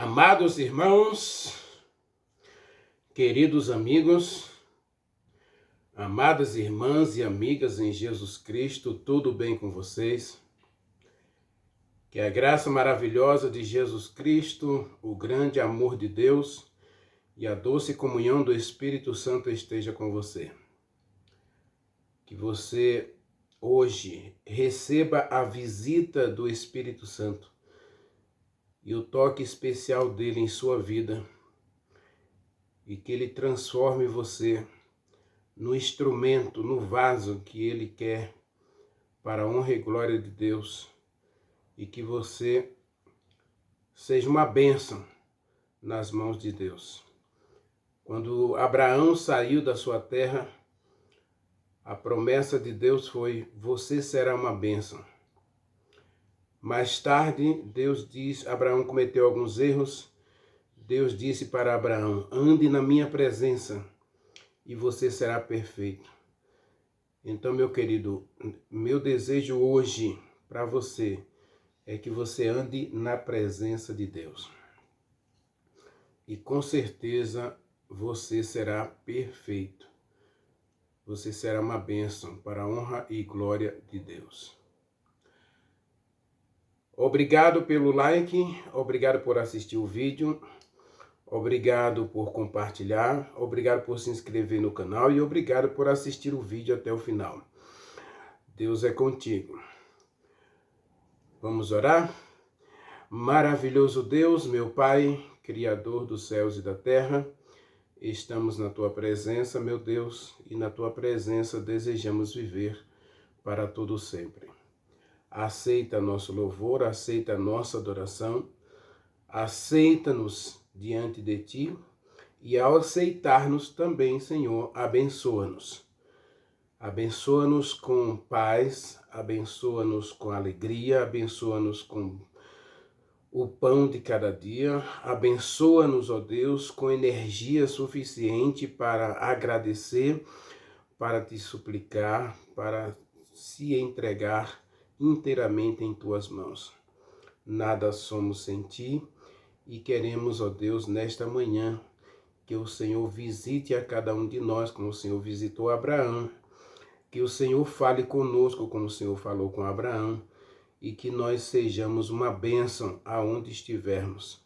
Amados irmãos, queridos amigos, amadas irmãs e amigas em Jesus Cristo, tudo bem com vocês? Que a graça maravilhosa de Jesus Cristo, o grande amor de Deus e a doce comunhão do Espírito Santo esteja com você. Que você hoje receba a visita do Espírito Santo e o toque especial dele em sua vida, e que ele transforme você no instrumento, no vaso que ele quer para a honra e glória de Deus, e que você seja uma bênção nas mãos de Deus. Quando Abraão saiu da sua terra, a promessa de Deus foi: você será uma bênção. Mais tarde, Abraão cometeu alguns erros. Deus disse para Abraão: ande na minha presença e você será perfeito. Então, meu querido, meu desejo hoje para você é que você ande na presença de Deus. E com certeza você será perfeito. Você será uma bênção para a honra e glória de Deus. Obrigado pelo like, obrigado por assistir o vídeo, obrigado por compartilhar, obrigado por se inscrever no canal e obrigado por assistir o vídeo até o final. Deus é contigo. Vamos orar? Maravilhoso Deus, meu Pai, Criador dos céus e da terra, estamos na Tua presença, meu Deus, e na Tua presença desejamos viver para todo sempre. Aceita nosso louvor, aceita nossa adoração, aceita-nos diante de Ti e ao aceitar-nos também, Senhor, abençoa-nos. Abençoa-nos com paz, abençoa-nos com alegria, abençoa-nos com o pão de cada dia, abençoa-nos, ó Deus, com energia suficiente para agradecer, para Te suplicar, para se entregar inteiramente em Tuas mãos. Nada somos sem Ti e queremos, ó Deus, nesta manhã, que o Senhor visite a cada um de nós, como o Senhor visitou Abraão, que o Senhor fale conosco, como o Senhor falou com Abraão, e que nós sejamos uma bênção aonde estivermos.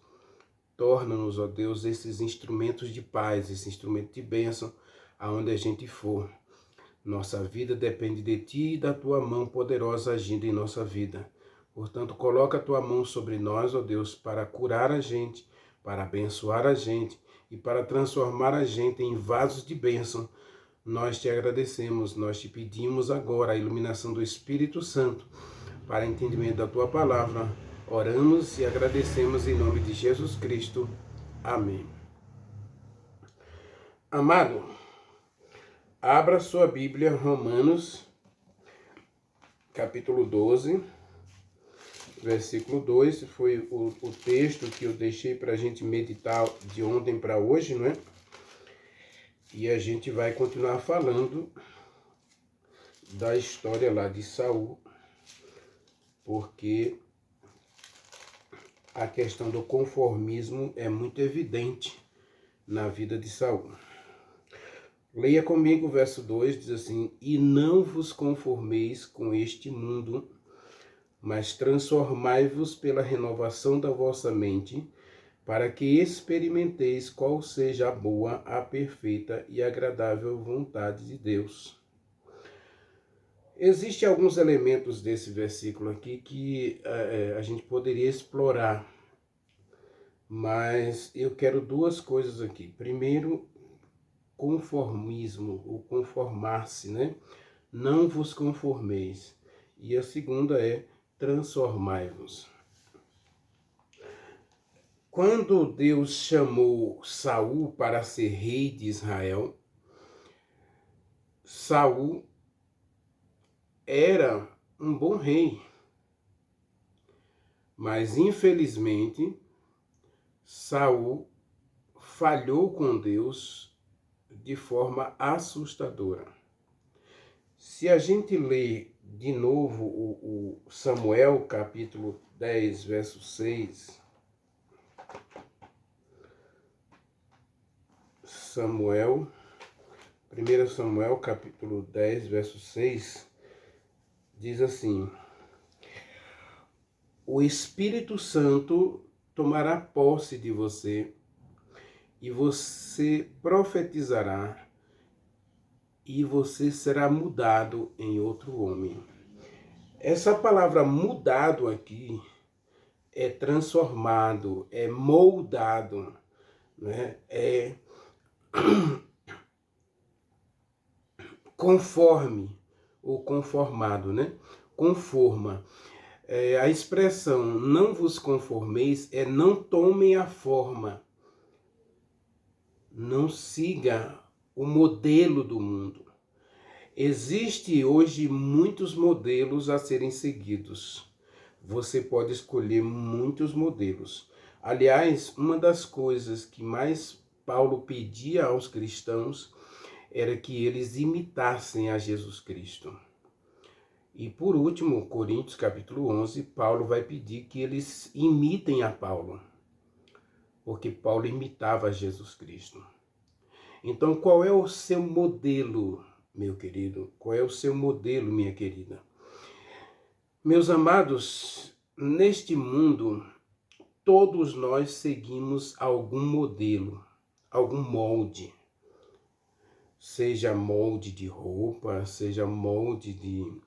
Torna-nos, ó Deus, esses instrumentos de paz, esse instrumento de bênção, aonde a gente for. Nossa vida depende de Ti e da Tua mão poderosa agindo em nossa vida. Portanto, coloca a Tua mão sobre nós, ó Deus, para curar a gente, para abençoar a gente e para transformar a gente em vasos de bênção. Nós Te agradecemos, nós Te pedimos agora a iluminação do Espírito Santo para entendimento da Tua palavra. Oramos e agradecemos em nome de Jesus Cristo. Amém. Amado, abra sua Bíblia, Romanos, capítulo 12, versículo 2, foi o texto que eu deixei para a gente meditar de ontem para hoje, não é? E a gente vai continuar falando da história lá de Saul, porque a questão do conformismo é muito evidente na vida de Saul. Leia comigo o verso 2, diz assim: e não vos conformeis com este mundo, mas transformai-vos pela renovação da vossa mente, para que experimenteis qual seja a boa, a perfeita e agradável vontade de Deus. Existem alguns elementos desse versículo aqui que a gente poderia explorar, mas eu quero duas coisas aqui. Primeiro, conformismo, ou conformar-se, né? Não vos conformeis. E a segunda é transformai-vos. Quando Deus chamou Saul para ser rei de Israel, Saul era um bom rei, mas infelizmente Saul falhou com Deus de forma assustadora. Se a gente ler de novo o Samuel, capítulo 10, verso 6, Samuel, 1 Samuel, capítulo 10, verso 6, diz assim: o Espírito Santo tomará posse de você e você profetizará e você será mudado em outro homem. Essa palavra mudado aqui é transformado, é moldado, né? É conforme ou conformado, né? Conforma. A expressão não vos conformeis é não tomem a forma, não siga o modelo do mundo. Existe hoje muitos modelos a serem seguidos. Você pode escolher muitos modelos. Aliás, uma das coisas que mais Paulo pedia aos cristãos era que eles imitassem a Jesus Cristo. E por último, Coríntios capítulo 11, Paulo vai pedir que eles imitem a Paulo, porque Paulo imitava Jesus Cristo. Então, qual é o seu modelo, meu querido? Qual é o seu modelo, minha querida? Meus amados, neste mundo, todos nós seguimos algum modelo, algum molde. Seja molde de roupa, seja molde de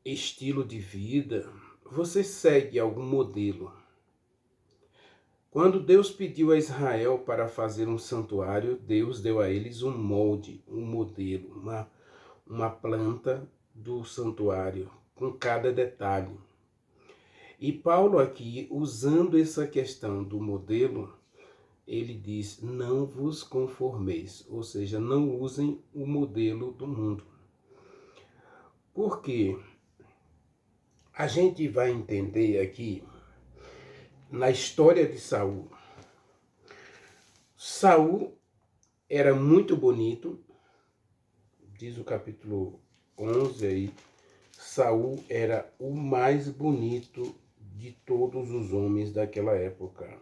estilo de vida. Você segue algum modelo. Quando Deus pediu a Israel para fazer um santuário, Deus deu a eles um molde, um modelo, uma planta do santuário, com cada detalhe. E Paulo aqui, usando essa questão do modelo, ele diz, não vos conformeis, ou seja, não usem o modelo do mundo. Por quê? A gente vai entender aqui, na história de Saul. Saul era muito bonito, diz o capítulo 11 aí, Saul era o mais bonito de todos os homens daquela época.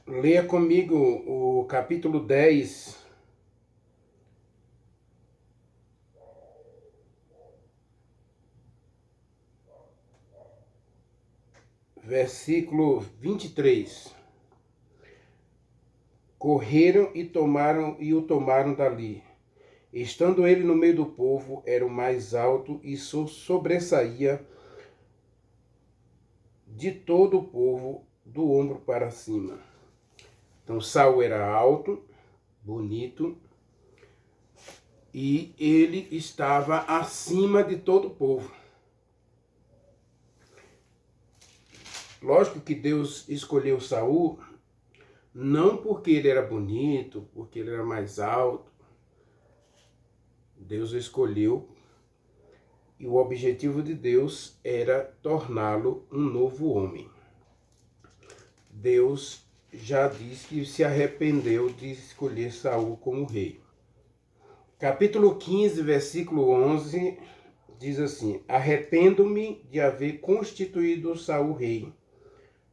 Leia comigo o capítulo 10, versículo 23. Correram e o tomaram dali. Estando ele no meio do povo, era o mais alto e sobressaía de todo o povo do ombro para cima. Então Saul era alto, bonito, e ele estava acima de todo o povo. Lógico que Deus escolheu Saul não porque ele era bonito, porque ele era mais alto. Deus o escolheu e o objetivo de Deus era torná-lo um novo homem. Deus já disse que se arrependeu de escolher Saul como rei. Capítulo 15, versículo 11, diz assim: arrependo-me de haver constituído Saul rei,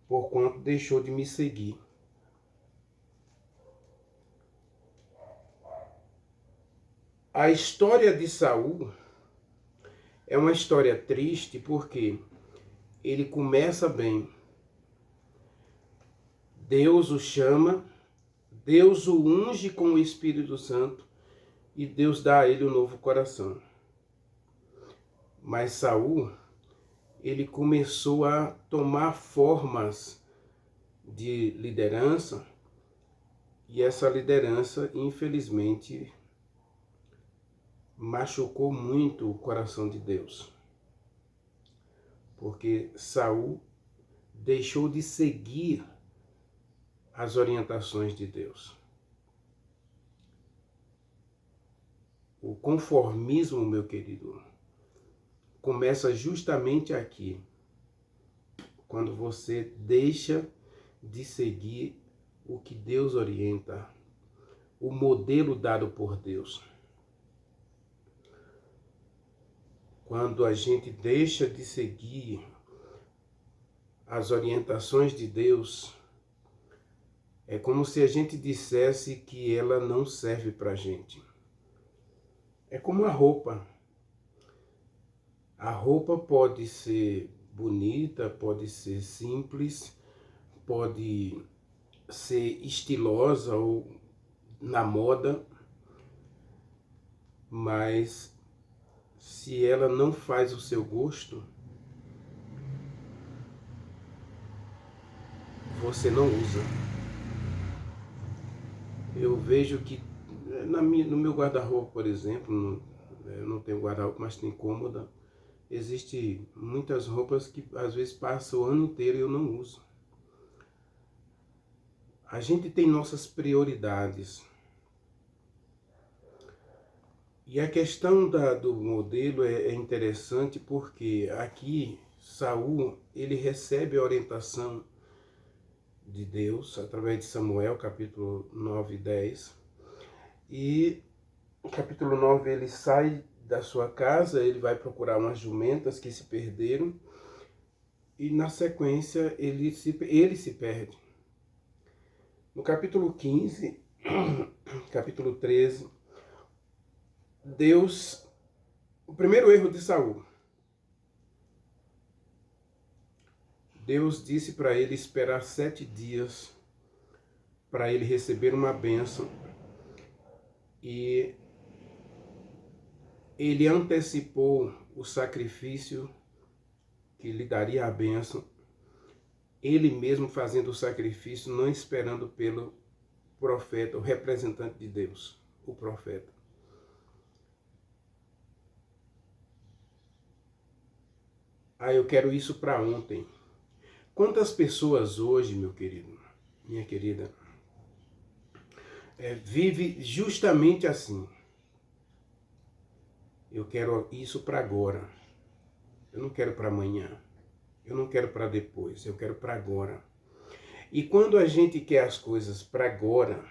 porquanto deixou de me seguir. A história de Saul é uma história triste porque ele começa bem. Deus o chama, Deus o unge com o Espírito Santo e Deus dá a ele um novo coração. Mas Saul, ele começou a tomar formas de liderança e essa liderança, infelizmente, machucou muito o coração de Deus. Porque Saul deixou de seguir as orientações de Deus. O conformismo, meu querido, começa justamente aqui, quando você deixa de seguir o que Deus orienta, o modelo dado por Deus. Quando a gente deixa de seguir as orientações de Deus, é como se a gente dissesse que ela não serve para a gente. É como a roupa. A roupa pode ser bonita, pode ser simples, pode ser estilosa ou na moda, mas se ela não faz o seu gosto, você não usa. Eu vejo que no meu guarda-roupa, por exemplo, eu não tenho guarda-roupa, mas tem cômoda, existe muitas roupas que às vezes passam o ano inteiro e eu não uso. A gente tem nossas prioridades. E a questão do modelo é interessante porque aqui Saul, ele recebe a orientação de Deus através de Samuel, capítulo 9 e 10. E no capítulo 9 ele sai da sua casa, ele vai procurar umas jumentas que se perderam e na sequência ele se perde. No capítulo 15, capítulo 13, o primeiro erro de Saul. Deus disse para ele esperar 7 dias para ele receber uma bênção. E ele antecipou o sacrifício que lhe daria a bênção. Ele mesmo fazendo o sacrifício, não esperando pelo profeta, o representante de Deus, o profeta. Eu quero isso para ontem. Quantas pessoas hoje, meu querido, minha querida, vive justamente assim. Eu quero isso para agora. Eu não quero para amanhã. Eu não quero para depois. Eu quero para agora. E quando a gente quer as coisas para agora,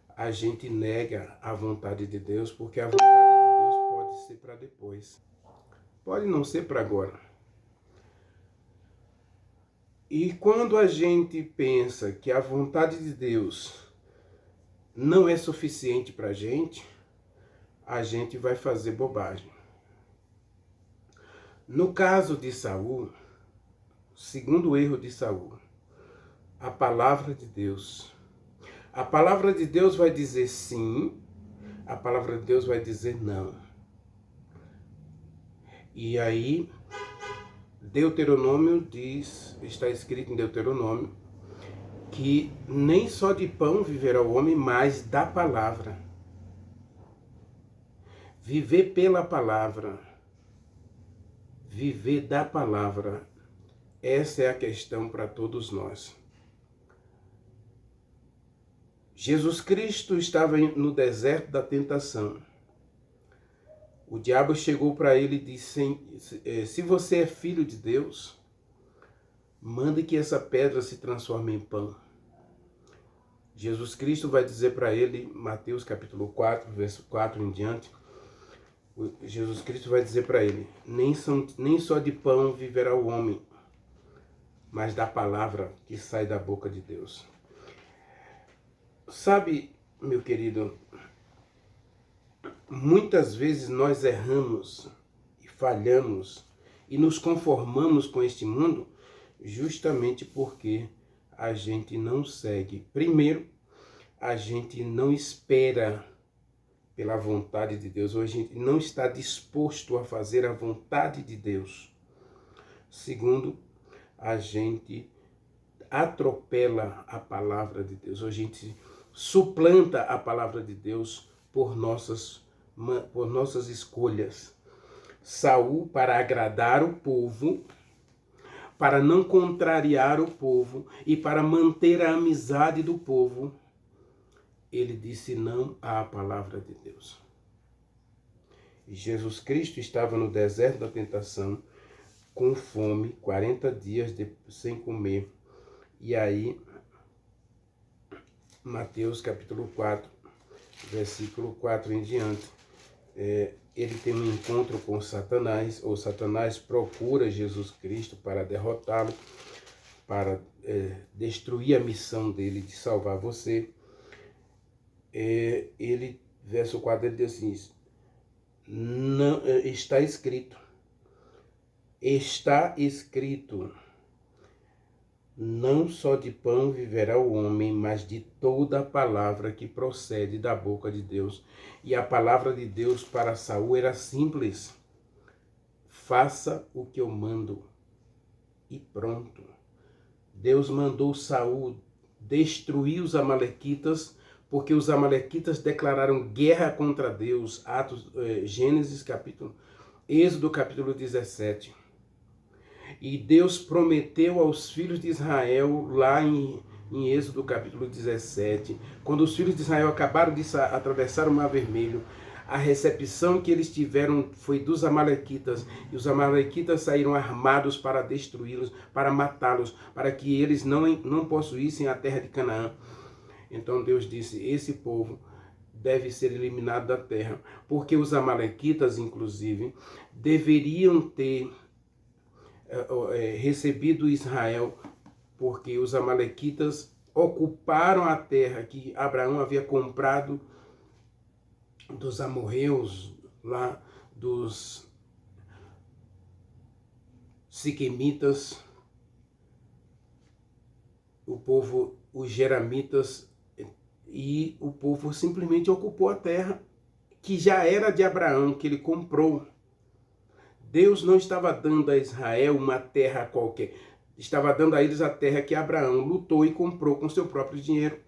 a gente nega a vontade de Deus, porque a vontade de Deus pode ser para depois. Pode não ser para agora. E quando a gente pensa que a vontade de Deus não é suficiente para a gente vai fazer bobagem. No caso de Saul, segundo erro de Saul, a palavra de Deus. A palavra de Deus vai dizer sim, a palavra de Deus vai dizer não. E aí, Deuteronômio diz, está escrito em Deuteronômio, que nem só de pão viverá o homem, mas da palavra. Viver pela palavra. Viver da palavra. Essa é a questão para todos nós. Jesus Cristo estava no deserto da tentação. O diabo chegou para ele e disse, se você é filho de Deus, mande que essa pedra se transforme em pão. Jesus Cristo vai dizer para ele, Mateus capítulo 4, verso 4 em diante, Jesus Cristo vai dizer para ele, nem só de pão viverá o homem, mas da palavra que sai da boca de Deus. Sabe, meu querido, muitas vezes nós erramos e falhamos e nos conformamos com este mundo justamente porque a gente não segue. Primeiro, a gente não espera pela vontade de Deus, ou a gente não está disposto a fazer a vontade de Deus. Segundo, a gente atropela a palavra de Deus, ou a gente suplanta a palavra de Deus por nossas escolhas. Saul, para agradar o povo, para não contrariar o povo e para manter a amizade do povo, ele disse não à palavra de Deus. E Jesus Cristo estava no deserto da tentação, com fome, 40 dias sem comer. E aí, Mateus capítulo 4, versículo 4 em diante, ele tem um encontro com Satanás, ou Satanás procura Jesus Cristo para derrotá-lo, para destruir a missão dele de salvar você. Verso 4, ele diz assim, não, está escrito, não só de pão viverá o homem, mas de toda a palavra que procede da boca de Deus. E a palavra de Deus para Saul era simples: faça o que eu mando. E pronto. Deus mandou Saul destruir os amalequitas, porque os amalequitas declararam guerra contra Deus. Êxodo capítulo 17. E Deus prometeu aos filhos de Israel, lá em Êxodo capítulo 17, quando os filhos de Israel acabaram de atravessar o Mar Vermelho, a recepção que eles tiveram foi dos amalequitas, e os amalequitas saíram armados para destruí-los, para matá-los, para que eles não possuíssem a terra de Canaã. Então Deus disse, esse povo deve ser eliminado da terra, porque os amalequitas, inclusive, deveriam ter recebido Israel, porque os amalequitas ocuparam a terra que Abraão havia comprado dos amorreus, lá dos siquemitas, os jeramitas, e o povo simplesmente ocupou a terra que já era de Abraão, que ele comprou. Deus não estava dando a Israel uma terra qualquer, estava dando a eles a terra que Abraão lutou e comprou com seu próprio dinheiro.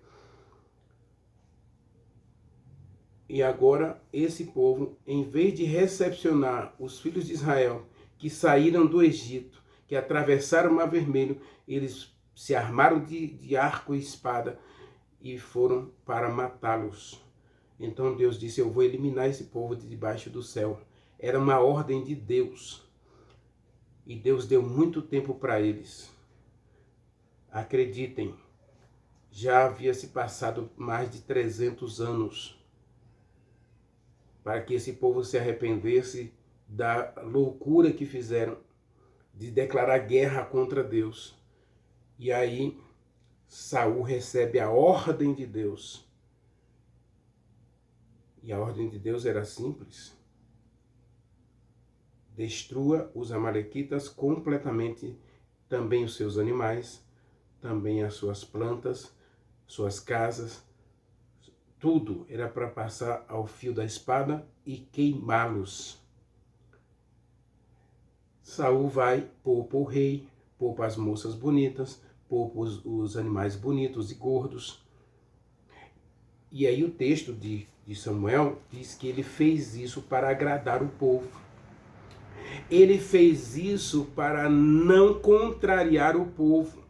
E agora esse povo, em vez de recepcionar os filhos de Israel que saíram do Egito, que atravessaram o Mar Vermelho, eles se armaram de arco e espada e foram para matá-los. Então Deus disse, eu vou eliminar esse povo de debaixo do céu. Era uma ordem de Deus. E Deus deu muito tempo para eles. Acreditem, já havia se passado mais de 300 anos para que esse povo se arrependesse da loucura que fizeram de declarar guerra contra Deus. E aí Saul recebe a ordem de Deus. E a ordem de Deus era simples: destrua os amalequitas completamente, também os seus animais, também as suas plantas, suas casas, tudo era para passar ao fio da espada e queimá-los. Saul vai, poupa o rei, poupa as moças bonitas, poupa os animais bonitos e gordos. E aí o texto de Samuel diz que ele fez isso para agradar o povo. Ele fez isso para não contrariar o povo.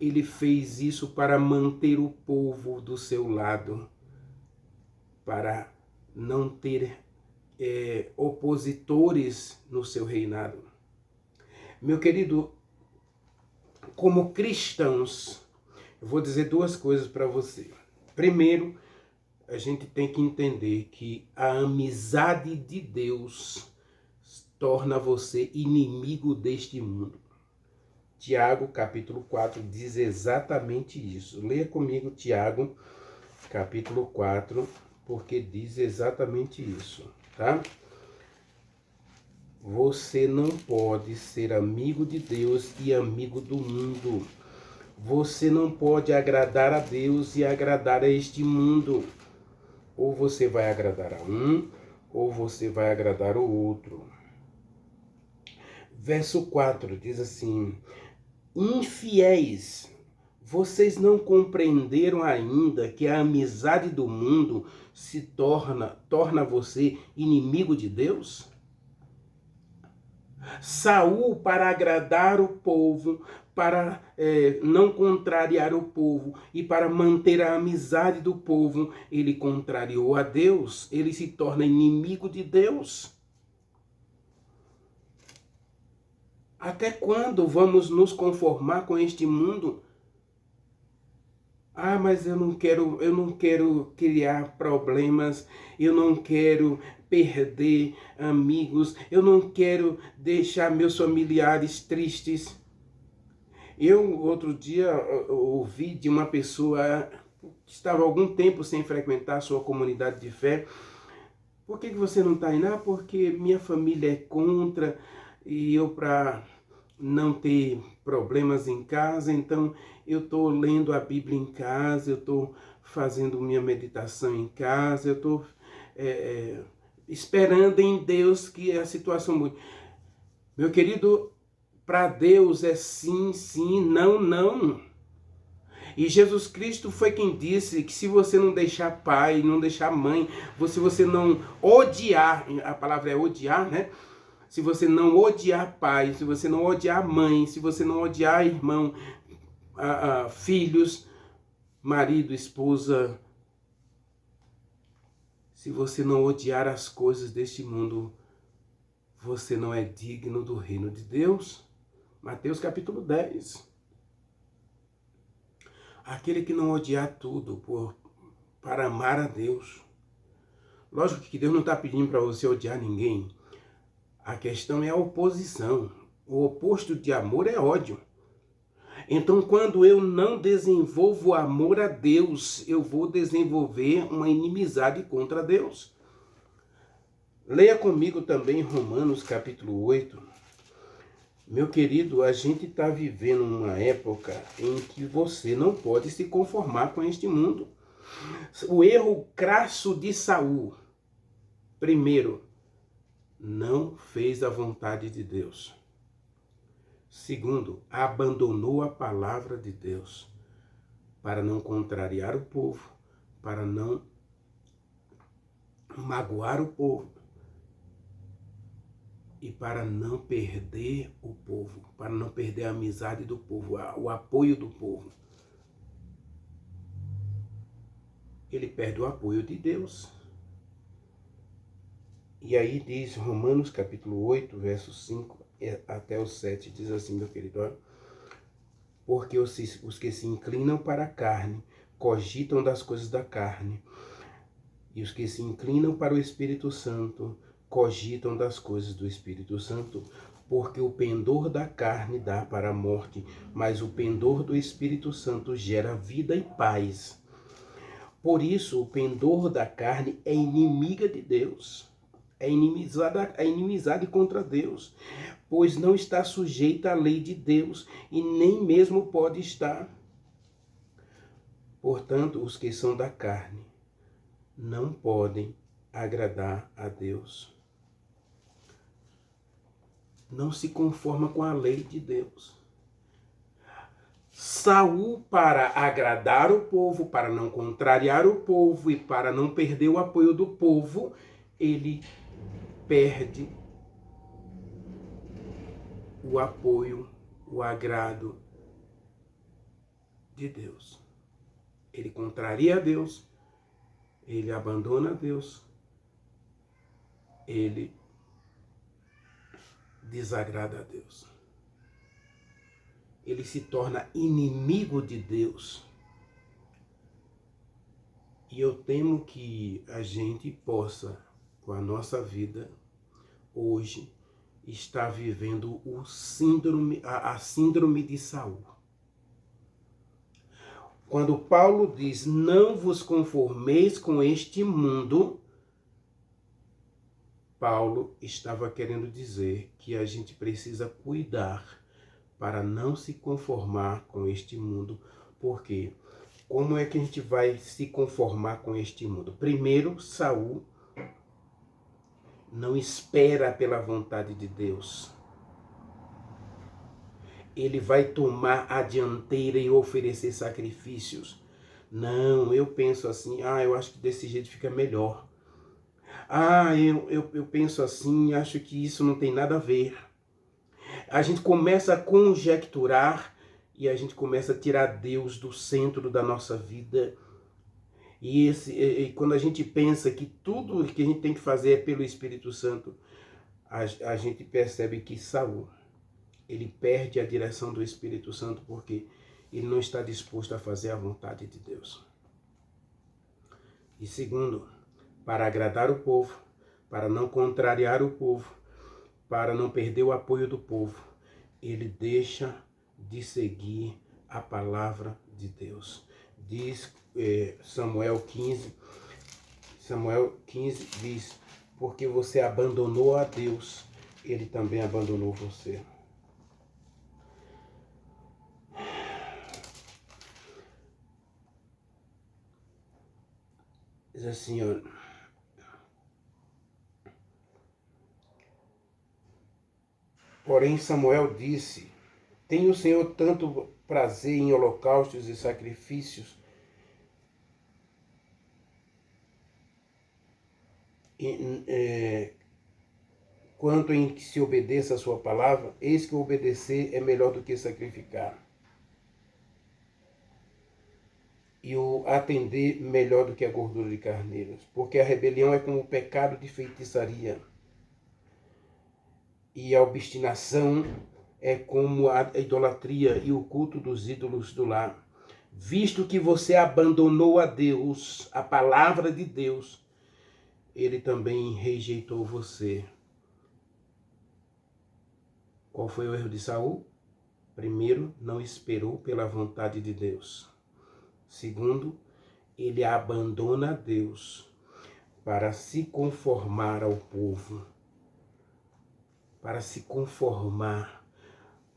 Ele fez isso para manter o povo do seu lado, para não ter opositores no seu reinado. Meu querido, como cristãos, eu vou dizer duas coisas para você. Primeiro, a gente tem que entender que a amizade de Deus torna você inimigo deste mundo. Tiago, capítulo 4, diz exatamente isso. Leia comigo Tiago, capítulo 4, porque diz exatamente isso, tá? Você não pode ser amigo de Deus e amigo do mundo. Você não pode agradar a Deus e agradar a este mundo. Ou você vai agradar a um, ou você vai agradar o outro. Verso 4 diz assim: infiéis, vocês não compreenderam ainda que a amizade do mundo torna você inimigo de Deus? Saul, para agradar o povo, para não contrariar o povo e para manter a amizade do povo, ele contrariou a Deus, ele se torna inimigo de Deus. Até quando vamos nos conformar com este mundo? Ah, mas eu não quero criar problemas, eu não quero perder amigos, eu não quero deixar meus familiares tristes. Eu, outro dia, ouvi de uma pessoa que estava há algum tempo sem frequentar a sua comunidade de fé. Por que você não está indo? Porque minha família é contra e eu, para não ter problemas em casa, então eu estou lendo a Bíblia em casa, eu estou fazendo minha meditação em casa, eu estou esperando em Deus que a situação mude. Meu querido, para Deus é sim, sim, não, não. E Jesus Cristo foi quem disse que se você não deixar pai, não deixar mãe, se você não odiar, a palavra é odiar, né? Se você não odiar pai, se você não odiar mãe, se você não odiar irmão, filhos, marido, esposa, se você não odiar as coisas deste mundo, você não é digno do reino de Deus. Mateus capítulo 10. Aquele que não odiar tudo para amar a Deus. Lógico que Deus não está pedindo para você odiar ninguém. A questão é a oposição. O oposto de amor é ódio. Então, quando eu não desenvolvo amor a Deus, eu vou desenvolver uma inimizade contra Deus. Leia comigo também Romanos capítulo 8. Meu querido, a gente está vivendo uma época em que você não pode se conformar com este mundo. O erro crasso de Saul, primeiro, não fez a vontade de Deus. Segundo, abandonou a palavra de Deus para não contrariar o povo, para não magoar o povo e para não perder o povo, para não perder a amizade do povo, o apoio do povo. Ele perde o apoio de Deus. E aí diz Romanos capítulo 8, verso 5 até o 7, diz assim, meu querido, olha, porque os que se inclinam para a carne cogitam das coisas da carne, e os que se inclinam para o Espírito Santo cogitam das coisas do Espírito Santo, porque o pendor da carne dá para a morte, mas o pendor do Espírito Santo gera vida e paz. Por isso, o pendor da carne é inimiga de Deus, é inimizade contra Deus, pois não está sujeita à lei de Deus e nem mesmo pode estar. Portanto, os que são da carne não podem agradar a Deus. Não se conforma com a lei de Deus. Saul, para agradar o povo, para não contrariar o povo e para não perder o apoio do povo, ele perde o apoio, o agrado de Deus. Ele contraria a Deus, ele abandona a Deus, ele desagrada a Deus. Ele se torna inimigo de Deus. E eu temo que a gente possa, com a nossa vida, hoje, estar vivendo a síndrome de Saul. Quando Paulo diz, não vos conformeis com este mundo, Paulo estava querendo dizer que a gente precisa cuidar para não se conformar com este mundo. Por quê? Como é que a gente vai se conformar com este mundo? Primeiro, Saul não espera pela vontade de Deus. Ele vai tomar a dianteira e oferecer sacrifícios. Não, eu penso assim, eu acho que desse jeito fica melhor. Eu penso assim, acho que isso não tem nada a ver. A gente começa a conjecturar e a gente começa a tirar Deus do centro da nossa vida. E quando a gente pensa que tudo que a gente tem que fazer é pelo Espírito Santo, a gente percebe que Saul, ele perde a direção do Espírito Santo porque ele não está disposto a fazer a vontade de Deus. E segundo, para agradar o povo, para não contrariar o povo, para não perder o apoio do povo, ele deixa de seguir a palavra de Deus. Diz Samuel 15 diz, porque você abandonou a Deus, ele também abandonou você. Diz assim, ó, porém Samuel disse, tem o Senhor tanto prazer em holocaustos e sacrifícios, quanto em que se obedeça a sua palavra? Eis que obedecer é melhor do que sacrificar, e o atender melhor do que a gordura de carneiros, porque a rebelião é como o pecado de feitiçaria, e a obstinação é como a idolatria e o culto dos ídolos do lar. Visto que você abandonou a Deus, a palavra de Deus, ele também rejeitou você. Qual foi o erro de Saul? Primeiro, não esperou pela vontade de Deus. Segundo, ele abandona Deus para se conformar ao povo, para se conformar,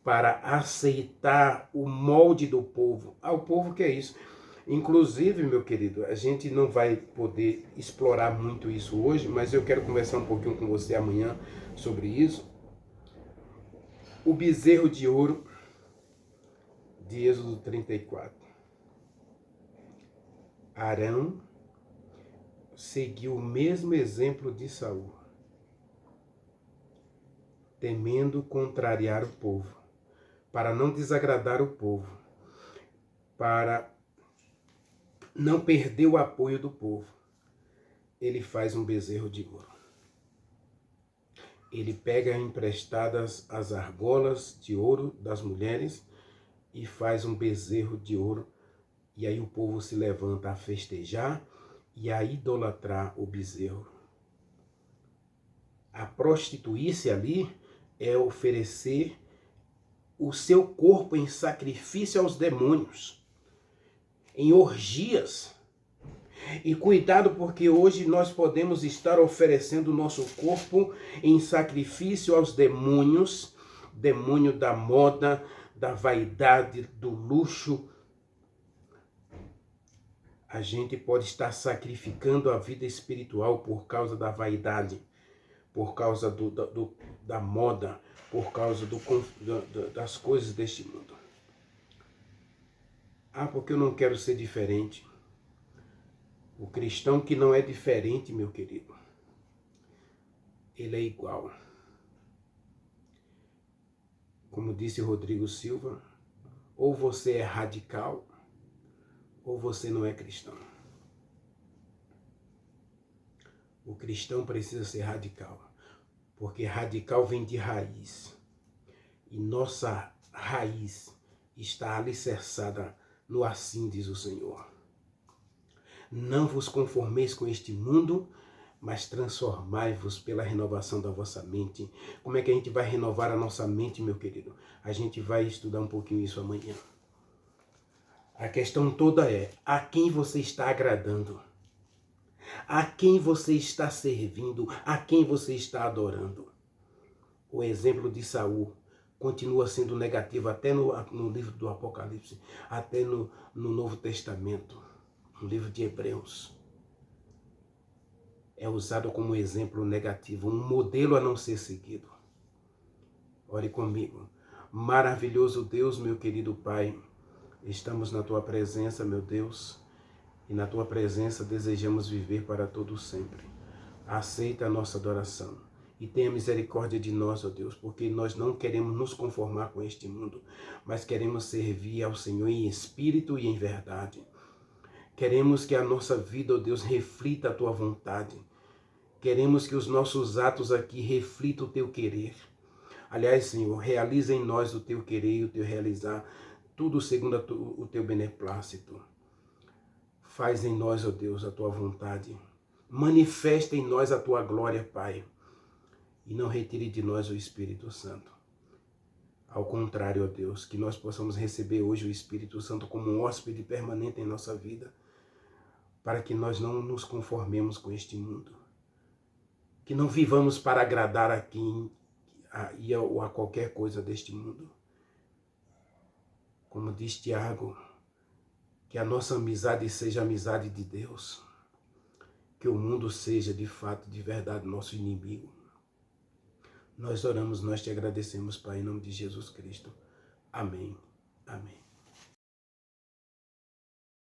para aceitar o molde do povo. Ao povo que é isso. Inclusive, meu querido, a gente não vai poder explorar muito isso hoje, mas eu quero conversar um pouquinho com você amanhã sobre isso. O bezerro de ouro de Êxodo 34. Arão seguiu o mesmo exemplo de Saul, temendo contrariar o povo, para não desagradar o povo, para não perder o apoio do povo. Ele faz um bezerro de ouro. Ele pega emprestadas as argolas de ouro das mulheres e faz um bezerro de ouro. E aí o povo se levanta a festejar e a idolatrar o bezerro. A prostituir-se ali é oferecer o seu corpo em sacrifício aos demônios, em orgias. E cuidado, porque hoje nós podemos estar oferecendo o nosso corpo em sacrifício aos demônios, demônio da moda, da vaidade, do luxo. A gente pode estar sacrificando a vida espiritual por causa da vaidade, por causa da moda, por causa das coisas deste mundo. Ah, porque eu não quero ser diferente. O cristão que não é diferente, meu querido, ele é igual. Como disse Rodrigo Silva, ou você é radical, ou você não é cristão. O cristão precisa ser radical, porque radical vem de raiz. E nossa raiz está alicerçada no assim diz o Senhor. Não vos conformeis com este mundo, mas transformai-vos pela renovação da vossa mente. Como é que a gente vai renovar a nossa mente, meu querido? A gente vai estudar um pouquinho isso amanhã. A questão toda é, a quem você está agradando? A quem você está servindo? A quem você está adorando? O exemplo de Saul continua sendo negativo até no livro do Apocalipse, até no Novo Testamento, no livro de Hebreus. É usado como exemplo negativo, um modelo a não ser seguido. Ore comigo. Maravilhoso Deus, meu querido Pai, estamos na Tua presença, meu Deus, e na Tua presença desejamos viver para todo sempre. Aceita a nossa adoração e tenha misericórdia de nós, ó Deus, porque nós não queremos nos conformar com este mundo, mas queremos servir ao Senhor em espírito e em verdade. Queremos que a nossa vida, ó Deus, reflita a Tua vontade. Queremos que os nossos atos aqui reflitam o Teu querer. Aliás, Senhor, realiza em nós o Teu querer e o Teu realizar, tudo segundo o Teu beneplácito. Faz em nós, ó Deus, a Tua vontade. Manifesta em nós a tua glória, Pai, e não retire de nós o Espírito Santo. Ao contrário, ó Deus, que nós possamos receber hoje o Espírito Santo como um hóspede permanente em nossa vida, para que nós não nos conformemos com este mundo. Que não vivamos para agradar a quem ou a qualquer coisa deste mundo. Como diz Tiago, que a nossa amizade seja a amizade de Deus. Que o mundo seja, de fato, de verdade, nosso inimigo. Nós oramos, nós te agradecemos, Pai, em nome de Jesus Cristo. Amém. Amém.